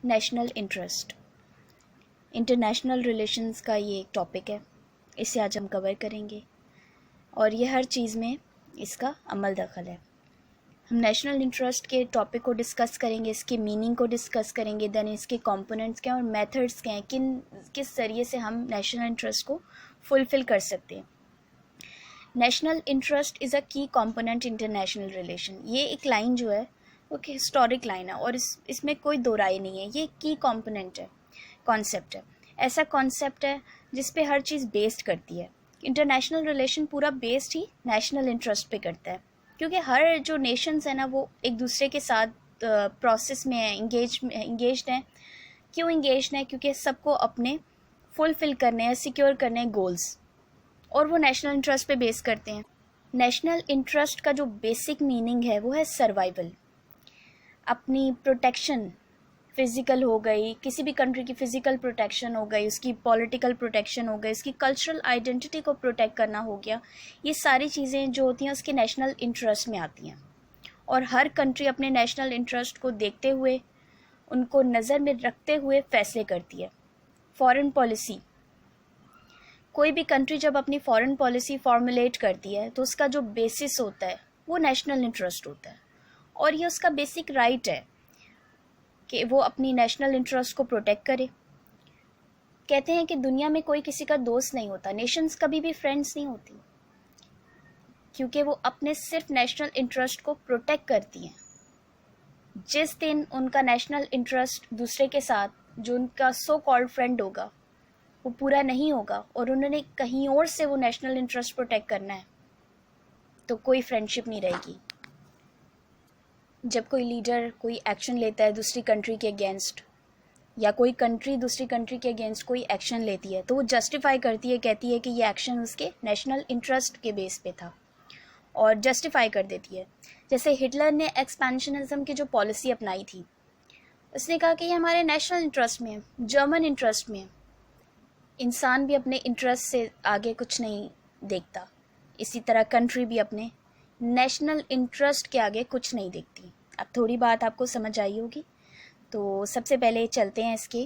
National interest international relations का ये एक टॉपिक है। इसे आज हम कवर करेंगे और ये हर चीज़ में इसका अमल दखल है। हम नेशनल इंटरेस्ट के टॉपिक को डिस्कस करेंगे, इसके मीनिंग को डिस्कस करेंगे, देन इसके कंपोनेंट्स क्या हैं और मेथड्स क्या हैं, किस जरिए से हम नेशनल इंटरेस्ट को फुलफ़िल कर सकते हैं। नेशनल इंटरेस्ट इज़ अ की कंपोनेंट इंटरनेशनल रिलेशन। ये एक लाइन जो है वो कि हिस्टोरिक लाइन है और इसमें कोई दो राय नहीं है। ये की कंपोनेंट है, कॉन्सेप्ट है, ऐसा कॉन्सेप्ट है जिस पे हर चीज़ बेस्ड करती है। इंटरनेशनल रिलेशन पूरा बेस्ड ही नेशनल इंटरेस्ट पे करता है, क्योंकि हर जो नेशंस है ना वो एक दूसरे के साथ प्रोसेस में है, इंगेज्ड हैं। क्यों इंगेज्ड हैं? क्योंकि सबको अपने फुलफिल करने हैं, सिक्योर करने हैं गोल्स, और वो नेशनल इंटरेस्ट पे बेस करते हैं। नेशनल इंटरेस्ट का जो बेसिक मीनिंग है वो है सर्वाइवल, अपनी प्रोटेक्शन, फिज़िकल हो गई, किसी भी कंट्री की फ़िज़िकल प्रोटेक्शन हो गई, उसकी पॉलिटिकल प्रोटेक्शन हो गई, उसकी कल्चरल आइडेंटिटी को प्रोटेक्ट करना हो गया। ये सारी चीज़ें जो होती हैं उसके नेशनल इंटरेस्ट में आती हैं और हर कंट्री अपने नेशनल इंटरेस्ट को देखते हुए, उनको नज़र में रखते हुए फ़ैसले करती है। फॉरेन पॉलिसी, कोई भी कंट्री जब अपनी फॉरेन पॉलिसी फॉर्मुलेट करती है तो उसका जो बेसिस होता है वो नेशनल इंटरेस्ट होता है, और ये उसका बेसिक राइट है कि वो अपनी नेशनल इंटरेस्ट को प्रोटेक्ट करे। कहते हैं कि दुनिया में कोई किसी का दोस्त नहीं होता, नेशंस कभी भी फ्रेंड्स नहीं होती, क्योंकि वो अपने सिर्फ नेशनल इंटरेस्ट को प्रोटेक्ट करती हैं। जिस दिन उनका नेशनल इंटरेस्ट दूसरे के साथ, जो उनका सो कॉल्ड फ्रेंड होगा, वो पूरा नहीं होगा और उन्होंने कहीं और से वो नेशनल इंटरेस्ट प्रोटेक्ट करना है, तो कोई फ्रेंडशिप नहीं रहेगी। जब कोई लीडर कोई एक्शन लेता है दूसरी कंट्री के अगेंस्ट, या कोई कंट्री दूसरी कंट्री के अगेंस्ट कोई एक्शन लेती है, तो वो जस्टिफाई करती है, कहती है कि ये एक्शन उसके नेशनल इंटरेस्ट के बेस पे था, और जस्टिफाई कर देती है। जैसे हिटलर ने एक्सपेंशनिज्म की जो पॉलिसी अपनाई थी, उसने कहा कि ये हमारे नेशनल इंटरेस्ट में है, जर्मन इंटरेस्ट में है। इंसान भी अपने इंटरेस्ट से आगे कुछ नहीं देखता, इसी तरह कंट्री भी अपने नेशनल इंटरेस्ट के आगे कुछ नहीं देखती। अब थोड़ी बात आपको समझ आई होगी, तो सबसे पहले चलते हैं इसके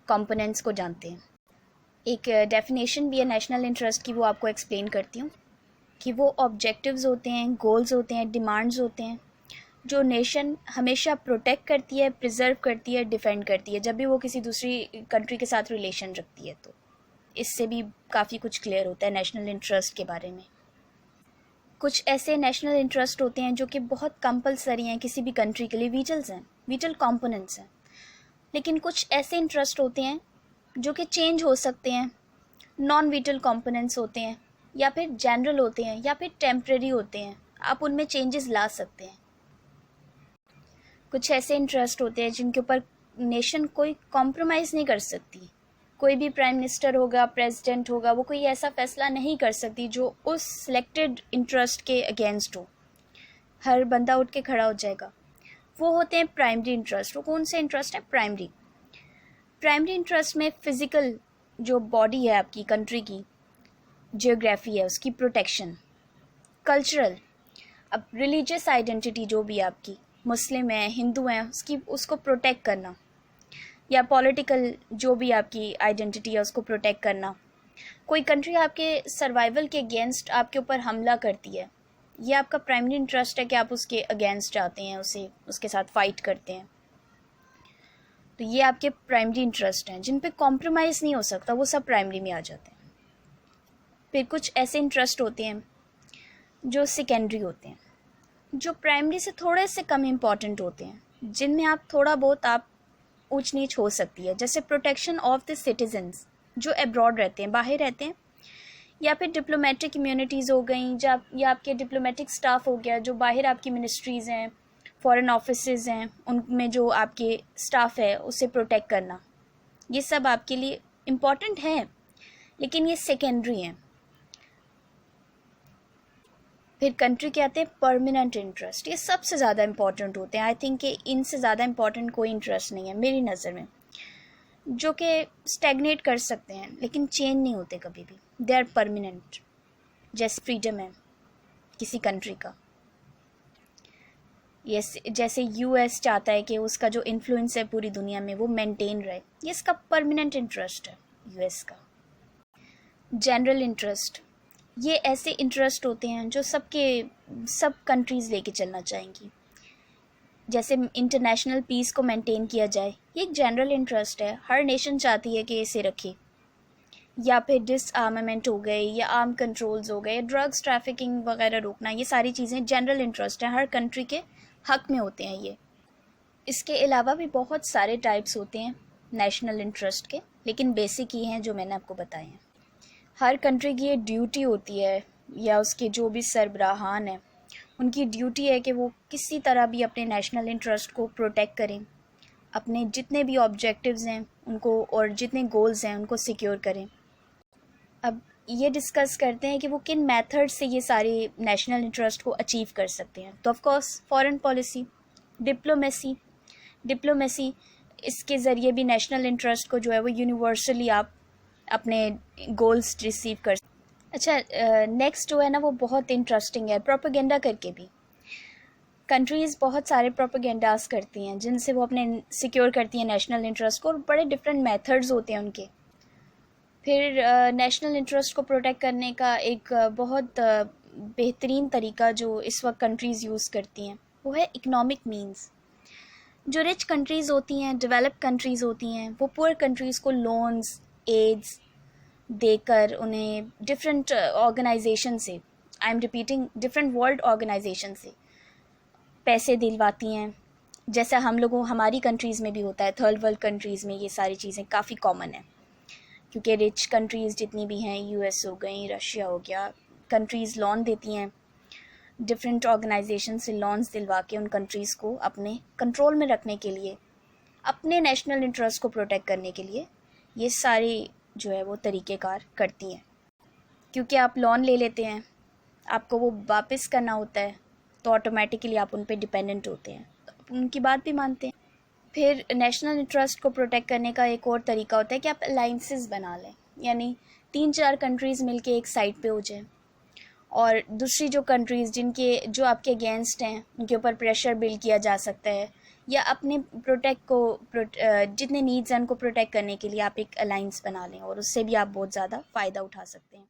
कंपोनेंट्स को जानते हैं। एक डेफिनेशन भी है नेशनल इंटरेस्ट की, वो आपको एक्सप्लेन करती हूँ कि वो ऑब्जेक्टिव्स होते हैं, गोल्स होते हैं, डिमांड्स होते हैं जो नेशन हमेशा प्रोटेक्ट करती है, प्रिजर्व करती है, डिफेंड करती है जब भी वो किसी दूसरी कंट्री के साथ रिलेशन रखती है। तो इससे भी काफ़ी कुछ क्लियर होता है नेशनल इंटरेस्ट के बारे में। कुछ ऐसे नेशनल इंटरेस्ट होते हैं जो कि बहुत कंपलसरी हैं किसी भी कंट्री के लिए, वीटल्स हैं, वीटल कंपोनेंट्स हैं। लेकिन कुछ ऐसे इंटरेस्ट होते हैं जो कि चेंज हो सकते हैं, नॉन वीटल कंपोनेंट्स होते हैं, या फिर जनरल होते हैं, या फिर टेम्परेरी होते हैं, आप उनमें चेंजेस ला सकते हैं। कुछ ऐसे इंटरेस्ट होते हैं जिनके ऊपर नेशन कोई कॉम्प्रोमाइज़ नहीं कर सकती। कोई भी प्राइम मिनिस्टर होगा, प्रेसिडेंट होगा, वो कोई ऐसा फैसला नहीं कर सकती जो उस सिलेक्टेड इंटरेस्ट के अगेंस्ट हो। हर बंदा उठ के खड़ा हो जाएगा। वो होते हैं प्राइमरी इंटरेस्ट। वो कौन से इंटरेस्ट है? प्राइमरी इंटरेस्ट में फिज़िकल जो बॉडी है आपकी कंट्री की, जियोग्राफी है उसकी प्रोटेक्शन, कल्चरल, अब रिलीजियस आइडेंटिटी जो भी आपकी, मुस्लिम है, हिंदू हैं, उसको प्रोटेक्ट करना, या पॉलिटिकल जो भी आपकी आइडेंटिटी है उसको प्रोटेक्ट करना। कोई कंट्री आपके सर्वाइवल के अगेंस्ट आपके ऊपर हमला करती है, ये आपका प्राइमरी इंटरेस्ट है कि आप उसके अगेंस्ट जाते हैं, उसके साथ फाइट करते हैं। तो ये आपके प्राइमरी इंटरेस्ट हैं जिन पे कॉम्प्रोमाइज़ नहीं हो सकता, वो सब प्राइमरी में आ जाते हैं। फिर कुछ ऐसे इंटरेस्ट होते हैं जो सेकेंडरी होते हैं, जो प्राइमरी से थोड़े से कम इम्पॉर्टेंट होते हैं, जिनमें आप थोड़ा बहुत आप ऊंच नीच हो सकती है। जैसे प्रोटेक्शन ऑफ द सिटीजन्स जो अब्रॉड रहते हैं, बाहर रहते हैं, या फिर डिप्लोमेटिक इम्यूनिटीज़ हो गई, या आपके डिप्लोमेटिक स्टाफ हो गया जो बाहर आपकी मिनिस्ट्रीज़ हैं, फॉरेन ऑफिसेज़ हैं, उनमें जो आपके स्टाफ है उसे प्रोटेक्ट करना। ये सब आपके लिए इम्पॉर्टेंट है, लेकिन ये सेकेंडरी हैं। फिर कंट्री के आते हैं परमानेंट इंटरेस्ट। ये सबसे ज़्यादा इंपॉर्टेंट होते हैं। आई थिंक कि इनसे ज़्यादा इंपॉर्टेंट कोई इंटरेस्ट नहीं है मेरी नज़र में, जो कि स्टैग्नेट कर सकते हैं लेकिन चेंज नहीं होते कभी भी, दे आर परमानेंट। जैसे फ्रीडम है किसी कंट्री का, जैसे यूएस चाहता है कि उसका जो इन्फ्लुएंस है पूरी दुनिया में वो मेंटेन रहे, ये इसका परमानेंट इंटरेस्ट है यूएस का। जनरल इंटरेस्ट, ये ऐसे इंटरेस्ट होते हैं जो सब कंट्रीज़ लेके चलना चाहेंगी। जैसे इंटरनेशनल पीस को मेंटेन किया जाए, ये एक जनरल इंटरेस्ट है, हर नेशन चाहती है कि इसे रखे। या फिर डिसआर्मामेंट हो गए, या आर्म कंट्रोल्स हो गए, ड्रग्स ट्रैफिकिंग वगैरह रोकना, ये सारी चीज़ें जनरल इंटरेस्ट हैं, हर कंट्री के हक में होते हैं ये। इसके अलावा भी बहुत सारे टाइप्स होते हैं नेशनल इंटरेस्ट के, लेकिन बेसिक ये हैं जो मैंने आपको बताए हैं। हर कंट्री की ये ड्यूटी होती है, या उसके जो भी सरबराहान हैं उनकी ड्यूटी है कि वो किसी तरह भी अपने नेशनल इंटरेस्ट को प्रोटेक्ट करें, अपने जितने भी ऑब्जेक्टिव्स हैं उनको और जितने गोल्स हैं उनको सिक्योर करें। अब ये डिस्कस करते हैं कि वो किन मेथड से ये सारे नेशनल इंटरेस्ट को अचीव कर सकते हैं। तो of course foreign policy, diplomacy, इसके ज़रिए भी नेशनल इंटरेस्ट को जो है वो यूनिवर्सली आप अपने गोल्स रिसीव कर। अच्छा, नेक्स्ट जो है ना वो बहुत इंटरेस्टिंग है, प्रोपेगेंडा करके भी। कंट्रीज़ बहुत सारे प्रोपेगेंडास करती हैं जिनसे वो अपने सिक्योर करती हैं नेशनल इंटरेस्ट को, और बड़े डिफरेंट मेथड्स होते हैं उनके। फिर नेशनल इंटरेस्ट को प्रोटेक्ट करने का एक बहुत बेहतरीन तरीका जो इस वक्त कंट्रीज़ यूज़ करती हैं वो है इकोनॉमिक मीन्स। जो रिच कंट्रीज़ होती हैं, डेवलप कंट्रीज़ होती हैं, वो पुअर कंट्रीज़ को लोन्स, एड्स देकर उन्हें डिफरेंट ऑर्गेनाइजेशन से, I am repeating, different world organisation से पैसे दिलवाती हैं। जैसा हमारी कंट्रीज़ में भी होता है, थर्ड वर्ल्ड कंट्रीज़ में ये सारी चीज़ें काफ़ी कॉमन है, क्योंकि रिच कंट्रीज़ जितनी भी हैं, यूएस हो गई, रशिया हो गया, कंट्रीज़ लोन देती हैं, डिफरेंट ऑर्गेनाइजेशन से लोन्स दिलवा के उन कंट्रीज़ को अपने कंट्रोल में रखने के लिए, अपने नेशनल इंटरेस्ट को प्रोटेक्ट करने के लिए ये सारी जो है वो तरीक़ेकार करती हैं। क्योंकि आप लोन ले लेते हैं, आपको वो वापस करना होता है, तो ऑटोमेटिकली आप उन पे डिपेंडेंट होते हैं, तो आप उनकी बात भी मानते हैं। फिर नेशनल इंटरेस्ट को प्रोटेक्ट करने का एक और तरीका होता है कि आप अलाइंसेस बना लें, यानी 3-4 कंट्रीज़ मिलके एक साइड पे हो जाएं, और दूसरी जो कंट्रीज़ जो आपके अगेंस्ट हैं उनके ऊपर प्रेशर बिल्ड किया जा सकता है, या अपने जितने नीड्स हैं उनको प्रोटेक्ट करने के लिए आप एक अलाइंस बना लें, और उससे भी आप बहुत ज़्यादा फ़ायदा उठा सकते हैं।